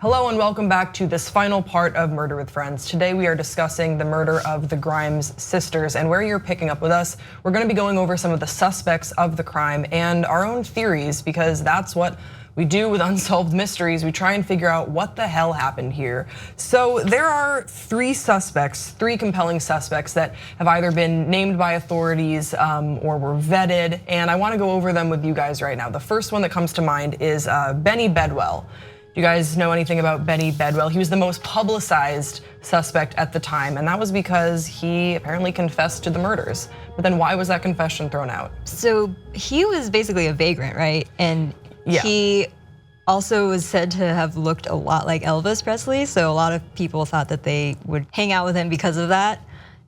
Hello and welcome back to this final part of Murder with Friends. Today we are discussing the murder of the Grimes sisters, and where you're picking up with us, we're gonna be going over some of the suspects of the crime and our own theories, because that's what we do with unsolved mysteries. We try and figure out what the hell happened here. So there are three compelling suspects that have either been named by authorities or were vetted, and I wanna go over them with you guys right now. The first one that comes to mind is Benny Bedwell. Do you guys know anything about Benny Bedwell? He was the most publicized suspect at the time, and that was because he apparently confessed to the murders. But then why was that confession thrown out? So he was basically a vagrant, right? And he also was said to have looked a lot like Elvis Presley, so a lot of people thought that they would hang out with him because of that.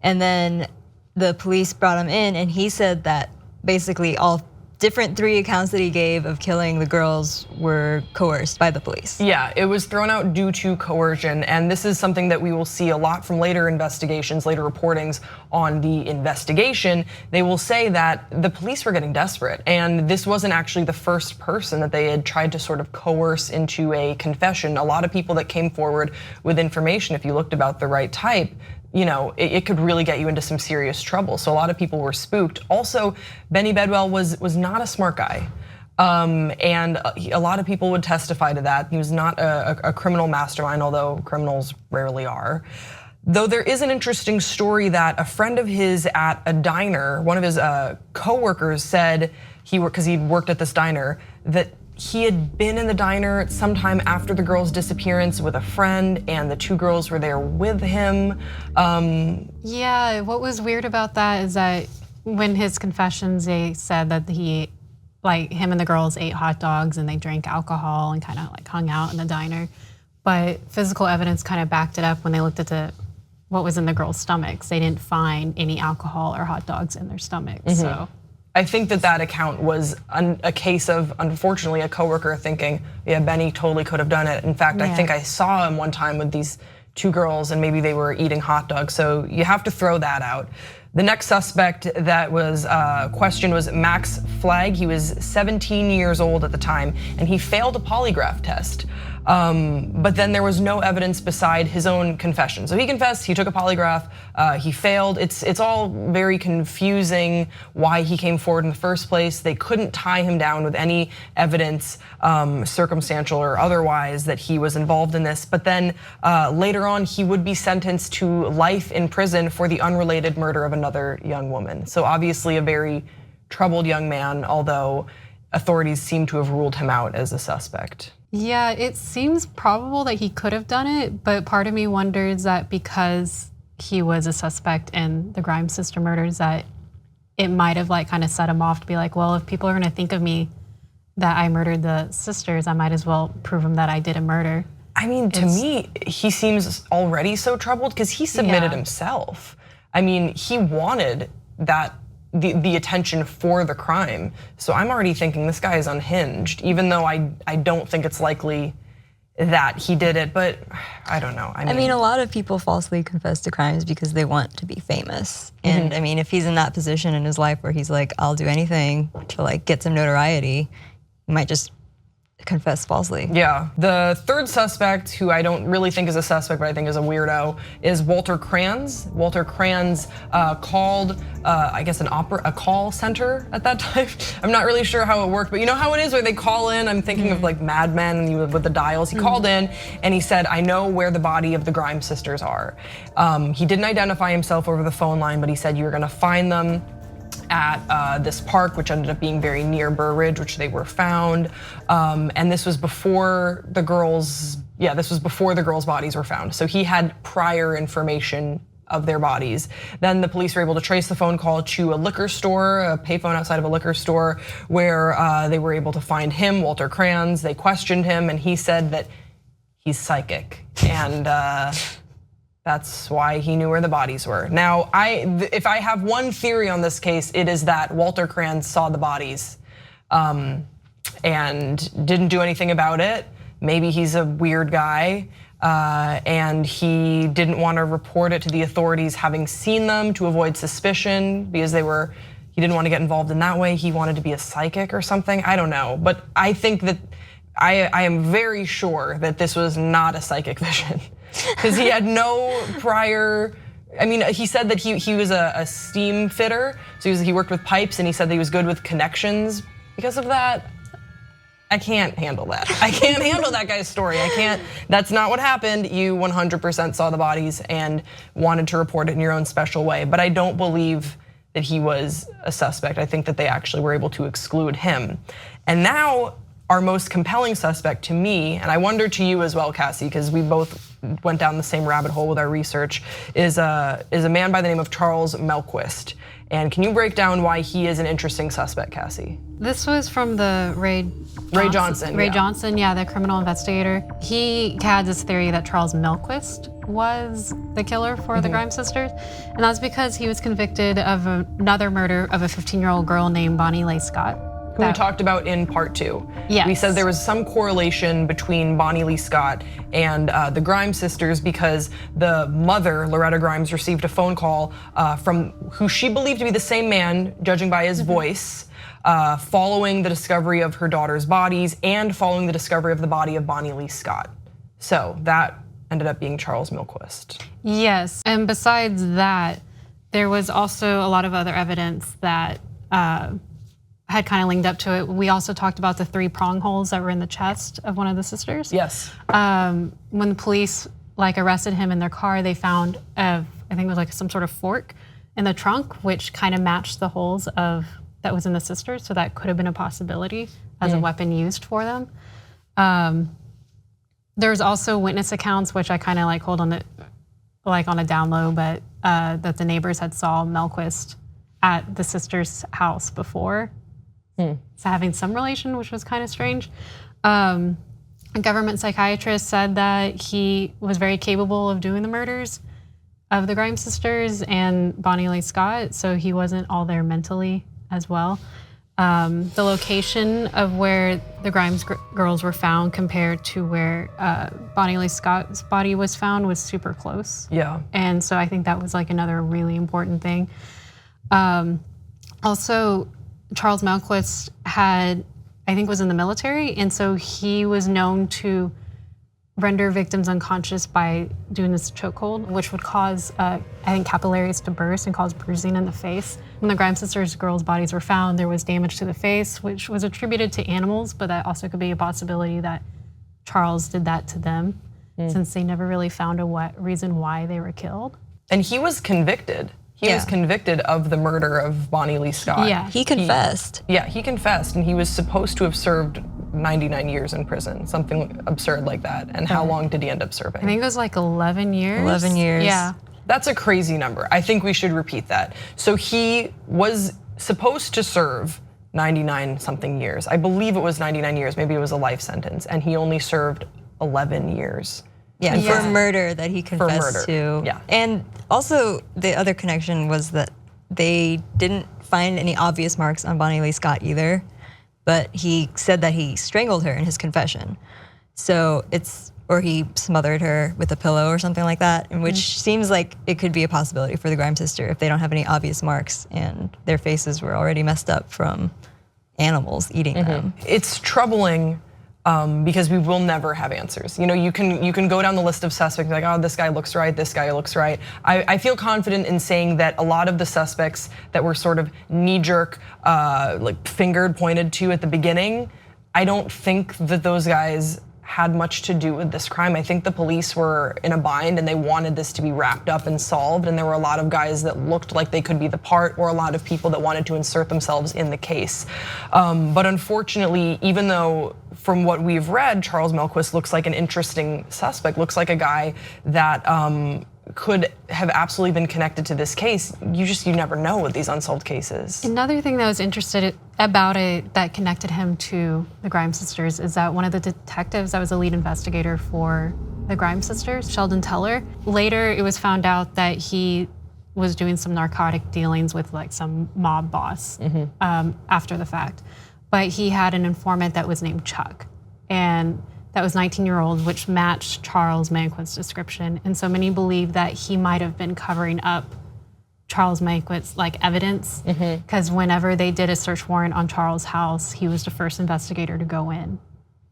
And then the police brought him in, and he said that basically all different three accounts that he gave of killing the girls were coerced by the police. Yeah, it was thrown out due to coercion, and this is something that we will see a lot from later investigations, later reportings on the investigation. They will say that the police were getting desperate, and this wasn't actually the first person that they had tried to sort of coerce into a confession. A lot of people that came forward with information, if you looked about the right type, it could really get you into some serious trouble. So a lot of people were spooked. Also, Benny Bedwell was not a smart guy. And a lot of people would testify to that. He was not a criminal mastermind, although criminals rarely are. Though there is an interesting story that a friend of his at a diner, one of his coworkers said, because he'd worked at this diner, that he had been in the diner sometime after the girl's disappearance with a friend, and the two girls were there with him. Yeah, what was weird about that is that when his confessions, they said that him and the girls ate hot dogs and they drank alcohol and kind of like hung out in the diner. But physical evidence kind of backed it up when they looked at what was in the girls' stomachs. They didn't find any alcohol or hot dogs in their stomachs, so. I think that account was a case of, unfortunately, a coworker thinking, yeah, Benny totally could have done it. In fact, I think I saw him one time with these two girls and maybe they were eating hot dogs. So you have to throw that out. The next suspect that was questioned was Max Flagg. He was 17 years old at the time and he failed a polygraph test. But then there was no evidence beside his own confession. So he confessed, he took a polygraph, he failed. It's all very confusing why he came forward in the first place. They couldn't tie him down with any evidence, circumstantial or otherwise, that he was involved in this. But then later on, he would be sentenced to life in prison for the unrelated murder of another young woman. So obviously a very troubled young man, although authorities seem to have ruled him out as a suspect. Yeah, it seems probable that he could have done it, but part of me wonders that because he was a suspect in the Grimes sister murders, that it might have kind of set him off to be like, well, if people are gonna think of me that I murdered the sisters, I might as well prove them that I did a murder. I mean, to me, he seems already so troubled because he submitted himself. I mean, he wanted that the attention for the crime. So I'm already thinking this guy is unhinged, even though I don't think it's likely that he did it, but I don't know. I mean, a lot of people falsely confess to crimes because they want to be famous. And I mean, if he's in that position in his life where he's like, I'll do anything to get some notoriety, he might just confess falsely. Yeah, the third suspect, who I don't really think is a suspect, but I think is a weirdo, is Walter Kranz. Walter Kranz called, I guess, a call center at that time. I'm not really sure how it worked, but you know how it is where they call in? I'm thinking of Mad Men and with the dials. He called in and he said, I know where the body of the Grimes sisters are. He didn't identify himself over the phone line, but he said you're gonna find them at this park, which ended up being very near Burr Ridge, which they were found. And this was before the girls' bodies were found. So he had prior information of their bodies. Then the police were able to trace the phone call to a liquor store, a payphone outside of a liquor store, where they were able to find him, Walter Kranz. They questioned him and he said that he's psychic. And that's why he knew where the bodies were. Now, if I have one theory on this case, it is that Walter Kranz saw the bodies and didn't do anything about it. Maybe he's a weird guy and he didn't want to report it to the authorities having seen them to avoid suspicion because he didn't want to get involved in that way. He wanted to be a psychic or something, I don't know. But I think that I am very sure that this was not a psychic vision because he had no prior. I mean, he said that he was a steam fitter, so he worked with pipes, and he said that he was good with connections. Because of that, I can't handle that. I can't handle that guy's story. I can't. That's not what happened. You 100% saw the bodies and wanted to report it in your own special way. But I don't believe that he was a suspect. I think that they actually were able to exclude him. And now our most compelling suspect to me, and I wonder to you as well, Cassie, because we both went down the same rabbit hole with our research, is a man by the name of Charles Melquist. And can you break down why he is an interesting suspect, Cassie? This was from the Ray Johnson, the criminal investigator. He had this theory that Charles Melquist was the killer for the Grimes sisters. And that's because he was convicted of another murder of a 15-year-old girl named Bonnie Lee Scott. Who we talked about in part 2. Yes. We said there was some correlation between Bonnie Lee Scott and the Grimes sisters because the mother, Loretta Grimes, received a phone call from who she believed to be the same man, judging by his voice, following the discovery of her daughter's bodies and following the discovery of the body of Bonnie Lee Scott. So that ended up being Charles Melquist. Yes, and besides that, there was also a lot of other evidence that had kind of linked up to it. We also talked about the 3 prong holes that were in the chest of one of the sisters. Yes. When the police arrested him in their car, they found I think it was like some sort of fork in the trunk, which kind of matched the holes that was in the sisters. So that could have been a possibility as a weapon used for them. There's also witness accounts, which I kind of hold on on a down low, but that the neighbors had saw Melquist at the sister's house before. So having some relation, which was kind of strange. A government psychiatrist said that he was very capable of doing the murders of the Grimes sisters and Bonnie Lee Scott, so he wasn't all there mentally as well. The location of where the Grimes girls were found compared to where Bonnie Lee Scott's body was found was super close. Yeah. And so I think that was another really important thing. Also, Charles Melquist was in the military, and so he was known to render victims unconscious by doing this chokehold, which would cause, capillaries to burst and cause bruising in the face. When the Grimes sisters' girls' bodies were found, there was damage to the face, which was attributed to animals, but that also could be a possibility that Charles did that to them, since they never really found a reason why they were killed. And he was convicted. He was convicted of the murder of Bonnie Lee Scott. Yeah. He confessed. He confessed, and he was supposed to have served 99 years in prison, something absurd like that. And how long did he end up serving? I think it was 11 years. 11 years. Yeah. That's a crazy number. I think we should repeat that. So he was supposed to serve 99 something years. I believe it was 99 years, maybe it was a life sentence, and he only served 11 years. Yeah, for murder that he confessed to. Yeah. And also the other connection was that they didn't find any obvious marks on Bonnie Lee Scott either, but he said that he strangled her in his confession. So or he smothered her with a pillow or something like that, and which seems like it could be a possibility for the Grimes sister if they don't have any obvious marks and their faces were already messed up from animals eating them. It's troubling because we will never have answers. You can go down the list of suspects like, oh, this guy looks right, this guy looks right. I feel confident in saying that a lot of the suspects that were sort of knee-jerk, fingered, pointed to at the beginning, I don't think that those guys had much to do with this crime. I think the police were in a bind and they wanted this to be wrapped up and solved, and there were a lot of guys that looked like they could be the part, or a lot of people that wanted to insert themselves in the case. But unfortunately, even though from what we've read, Charles Melquist looks like an interesting suspect, looks like a guy that could have absolutely been connected to this case. You never know with these unsolved cases. Another thing that was interested about it that connected him to the Grimes sisters is that one of the detectives that was the lead investigator for the Grimes sisters, Sheldon Teller, later it was found out that he was doing some narcotic dealings with some mob boss after the fact. But he had an informant that was named Chuck, and that was 19-year-old, which matched Charles Melquist's description. And so many believe that he might have been covering up Charles Melquist's evidence, because whenever they did a search warrant on Charles' house, he was the first investigator to go in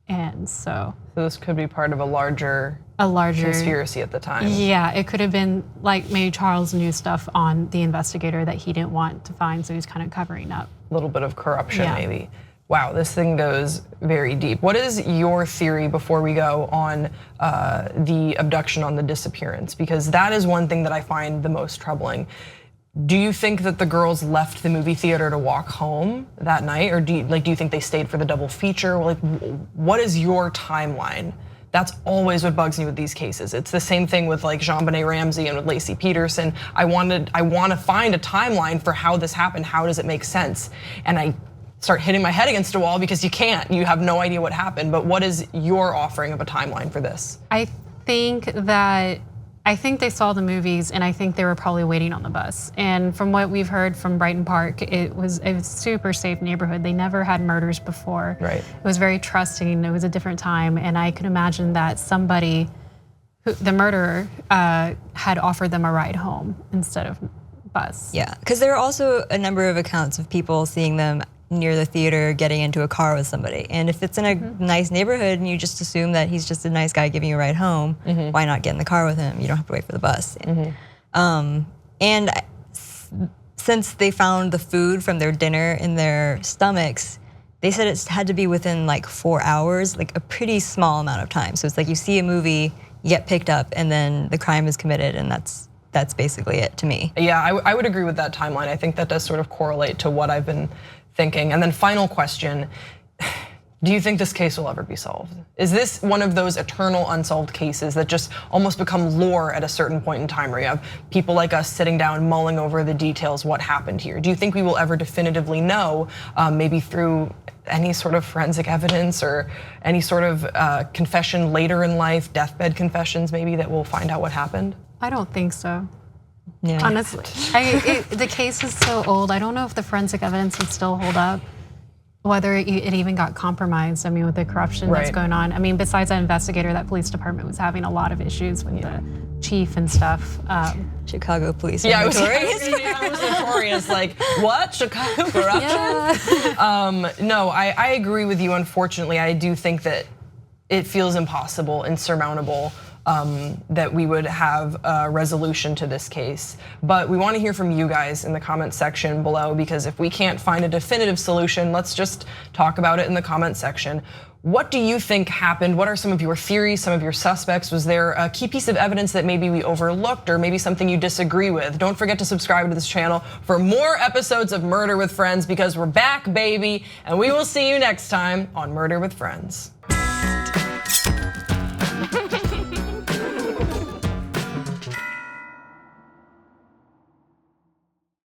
and friends. So this could be part of a larger conspiracy at the time. Yeah, it could have been like maybe Charles knew stuff on the investigator that he didn't want to find, so he's kind of covering up. A little bit of corruption, maybe. Wow, this thing goes very deep. What is your theory before we go on the abduction, on the disappearance? Because that is one thing that I find the most troubling. Do you think that the girls left the movie theater to walk home that night, or do you think they stayed for the double feature? Like, what is your timeline? That's always what bugs me with these cases. It's the same thing with like JonBenet Ramsey and with Lacey Peterson. I want to find a timeline for how this happened. How does it make sense? And I start hitting my head against a wall because you can't. You have no idea what happened. But what is your offering of a timeline for this? I think they saw the movies, and I think they were probably waiting on the bus. And from what we've heard from Brighton Park, it was a super safe neighborhood. They never had murders before. Right. It was very trusting. It was a different time, and I could imagine that somebody, the murderer, had offered them a ride home instead of bus. Yeah, because there are also a number of accounts of people seeing them near the theater getting into a car with somebody. And if it's in a nice neighborhood and you just assume that he's just a nice guy giving you a ride home, why not get in the car with him? You don't have to wait for the bus. And since they found the food from their dinner in their stomachs, they said it had to be within like 4 hours, like a pretty small amount of time. So it's like you see a movie, you get picked up, and then the crime is committed, and that's basically it to me. Yeah, I would agree with that timeline. I think that does sort of correlate to what I've been thinking. And then final question, do you think this case will ever be solved? Is this one of those eternal unsolved cases that just almost become lore at a certain point in time where you have people like us sitting down mulling over the details, what happened here? Do you think we will ever definitively know, maybe through any sort of forensic evidence or any sort of confession later in life, deathbed confessions maybe, that we'll find out what happened? I don't think so. Yeah. Honestly, the case is so old. I don't know if the forensic evidence would still hold up, whether it even got compromised. I mean, with the corruption that's going on. I mean, besides that investigator, that police department was having a lot of issues with the chief and stuff. Chicago police. Yeah, it was notorious. Like, what? Chicago corruption? No, I agree with you. Unfortunately, I do think that it feels impossible, insurmountable, that we would have a resolution to this case. But we want to hear from you guys in the comment section below, because if we can't find a definitive solution, let's just talk about it in the comment section. What do you think happened? What are some of your theories, some of your suspects? Was there a key piece of evidence that maybe we overlooked, or maybe something you disagree with? Don't forget to subscribe to this channel for more episodes of Murder with Friends, because we're back, baby, and we will see you next time on Murder with Friends.